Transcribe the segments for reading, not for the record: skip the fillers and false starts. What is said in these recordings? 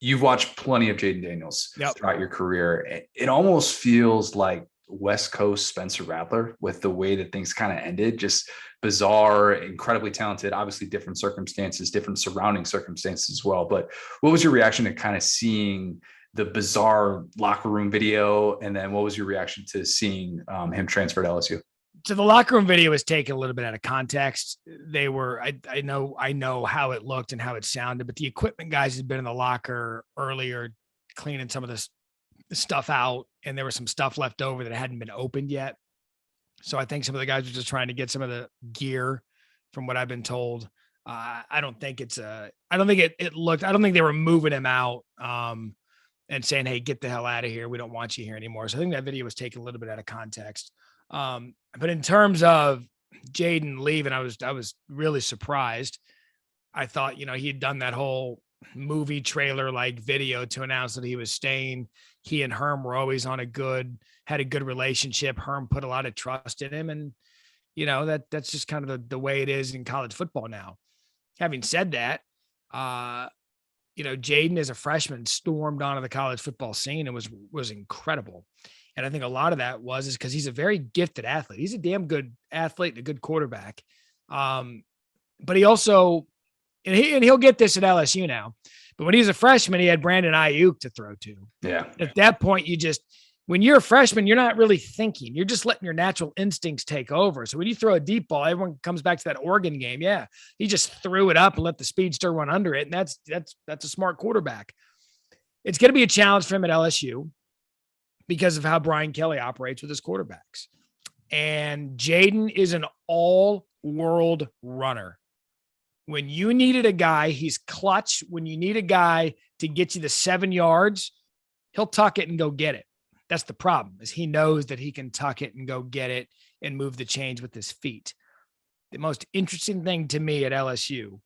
you've watched plenty of Jayden Daniels Yep. throughout your career. It almost feels like West Coast Spencer Rattler with the way that things kind of ended. Just bizarre, incredibly talented, obviously different circumstances, different surrounding circumstances as well. But what was your reaction to kind of seeing the bizarre locker room video? And then what was your reaction to seeing him transfer to LSU? So the locker room video was taken a little bit out of context. They were, I know how it looked and how it sounded, but the equipment guys had been in the locker earlier, cleaning some of this stuff out, and there was some stuff left over that hadn't been opened yet. So I think some of the guys were just trying to get some of the gear, from what I've been told. I don't think I don't think it looked, I don't think they were moving him out and saying, hey, get the hell out of here. We don't want you here anymore. So I think that video was taken a little bit out of context. But in terms of Jayden leaving, I was really surprised. I thought, he had done that whole movie trailer like video to announce that he was staying. He and Herm were always had a good relationship. Herm put a lot of trust in him, and that's just kind of the way it is in college football now. Having said that, Jayden as a freshman stormed onto the college football scene and was incredible. And I think a lot of that is because he's a very gifted athlete. He's a damn good athlete and a good quarterback. But he also, and he'll get this at LSU now, but when he was a freshman, he had Brandon Ayuk to throw to. Yeah. At that point, when you're a freshman, you're not really thinking. You're just letting your natural instincts take over. So when you throw a deep ball, everyone comes back to that Oregon game. Yeah, he just threw it up and let the speedster run under it, and that's a smart quarterback. It's going to be a challenge for him at LSU because of how Brian Kelly operates with his quarterbacks. And Jayden is an all-world runner. When you needed a guy, he's clutch. When you need a guy to get you the 7 yards, he'll tuck it and go get it. That's the problem, is he knows that he can tuck it and go get it and move the chains with his feet. The most interesting thing to me at LSU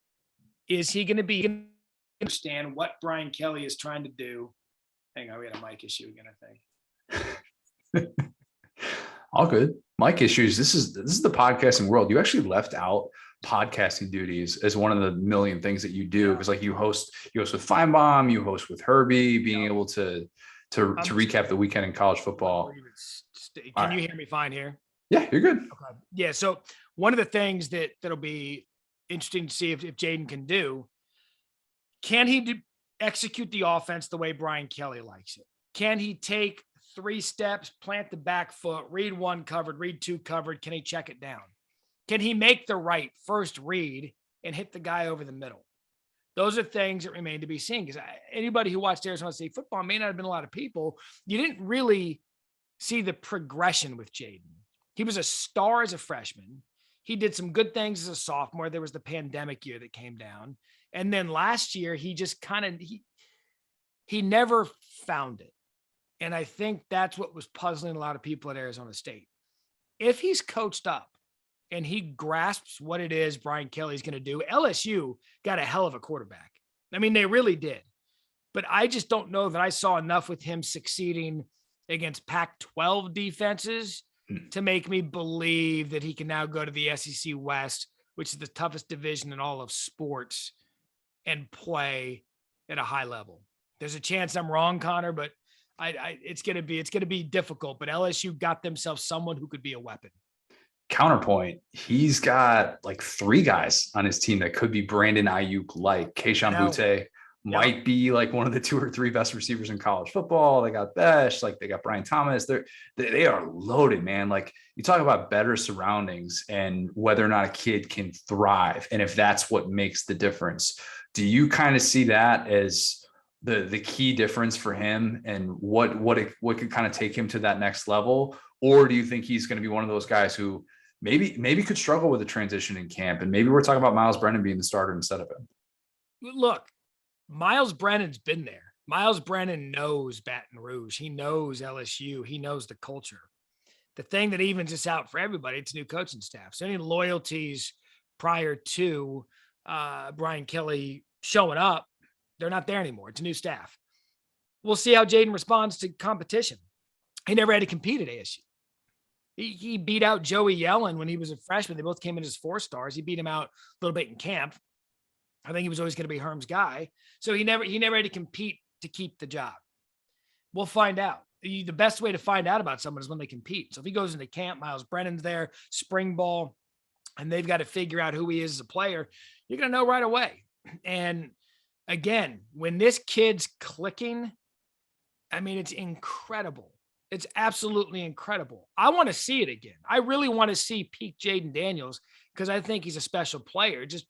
is he going to understand what Brian Kelly is trying to do. Hang on, we had a mic issue again, I think. All good. Mic issues. This is the podcasting world. You actually left out podcasting duties as one of the million things that you do, because like you host with Feinbaum, you host with Herbie, being able to recap the weekend in college football. Can you hear me fine here? Yeah, you're good. Okay. Yeah. So one of the things that'll be interesting to see if Jayden can do, can he execute the offense the way Brian Kelly likes it? Can he take 3 steps, plant the back foot, read 1 covered, read 2 covered? Can he check it down? Can he make the right first read and hit the guy over the middle? Those are things that remain to be seen, because anybody who watched Arizona State football, may not have been a lot of people, you didn't really see the progression with Jayden. He was a star as a freshman. He did some good things as a sophomore. There was the pandemic year that came down. And then last year, he just kind of, he never found it. And I think that's what was puzzling a lot of people at Arizona State. If he's coached up and he grasps what it is Brian Kelly's going to do, LSU got a hell of a quarterback. I mean, they really did. But I just don't know that I saw enough with him succeeding against Pac-12 defenses to make me believe that he can now go to the SEC West, which is the toughest division in all of sports, and play at a high level. There's a chance I'm wrong, Connor, but it's going to be difficult. But LSU got themselves someone who could be a weapon. Counterpoint, he's got like 3 guys on his team that could be Brandon Ayuk, like Kayshon Boutte might be like one of the 2 or 3 best receivers in college football. They got Besh, like they got Brian Thomas. They are loaded, man. Like, you talk about better surroundings and whether or not a kid can thrive, and if that's what makes the difference. Do you kind of see that as the key difference for him, and what could kind of take him to that next level? Or do you think he's going to be one of those guys who maybe could struggle with a transition in camp, and maybe we're talking about Miles Brennan being the starter instead of him? Look, Miles Brennan's been there. Miles Brennan knows Baton Rouge. He knows LSU. He knows the culture. The thing that evens us out for everybody, it's a new coaching staff. So any loyalties prior to Brian Kelly showing up, they're not there anymore. It's a new staff. We'll see how Jayden responds to competition. He never had to compete at ASU. He beat out Joey Yellen when he was a freshman. They both came in as 4 stars. He beat him out a little bit in camp. I think he was always going to be Herm's guy. So he never had to compete to keep the job? We'll find out. The best way to find out about someone is when they compete. So if he goes into camp, Miles Brennan's there, spring ball, and they've got to figure out who he is as a player, you're going to know right away. And again, when this kid's clicking, I mean, it's incredible. It's absolutely incredible. I want to see it again. I really want to see peak Jayden Daniels because I think he's a special player. Just,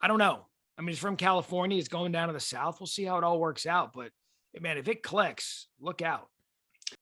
I don't know. I mean, he's from California. He's going down to the South. We'll see how it all works out. But man, if it clicks, look out.